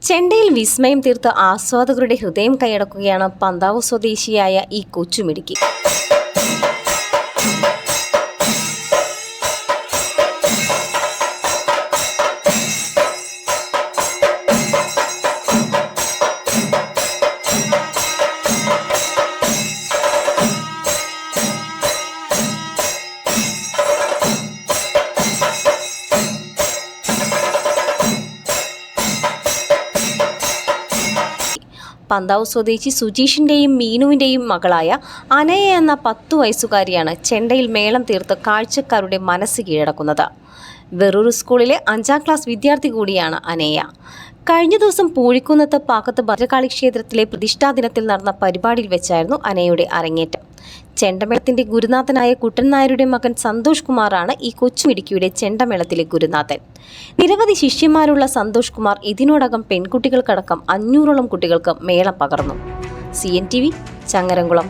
ചെണ്ടയിൽ വിസ്മയം തീർത്ത് ആസ്വാദകരുടെ ഹൃദയം കൈയടക്കുകയാണ് പന്താവ് സ്വദേശിയായ ഈ കൊച്ചുമിടുക്കി. പന്താവ് സ്വദേശി സുജീഷിൻ്റെയും മീനുവിൻ്റെയും മകളായ അനയ എന്ന 10 വയസ്സുകാരിയാണ് ചെണ്ടയിൽ മേളം തീർത്ത് കാഴ്ചക്കാരുടെ മനസ്സ് കീഴടക്കുന്നത്. വെറൂർ സ്കൂളിലെ 5ാം ക്ലാസ് വിദ്യാർത്ഥി കൂടിയാണ് അനയ. കഴിഞ്ഞ ദിവസം പൂഴിക്കുന്നത്ത് പാക്കത്ത് ഭദ്രകാളി ക്ഷേത്രത്തിലെ പ്രതിഷ്ഠാദിനത്തിൽ നടന്ന പരിപാടിയിൽ വെച്ചായിരുന്നു അനയുടെ അരങ്ങേറ്റം. ചെണ്ടമേളത്തിന്റെ ഗുരുനാഥനായ കുട്ടൻ നായരുടെ മകൻ സന്തോഷ് കുമാറാണ് ഈ കൊച്ചുമിടുക്കിയുടെ ചെണ്ടമേളത്തിലെ ഗുരുനാഥൻ. നിരവധി ശിഷ്യന്മാരുള്ള സന്തോഷ് കുമാർ ഇതിനോടകം പെൺകുട്ടികൾക്കടക്കം 500ഓളം കുട്ടികൾക്ക് മേളം പകർന്നു. CNTV ചങ്ങരംകുളം.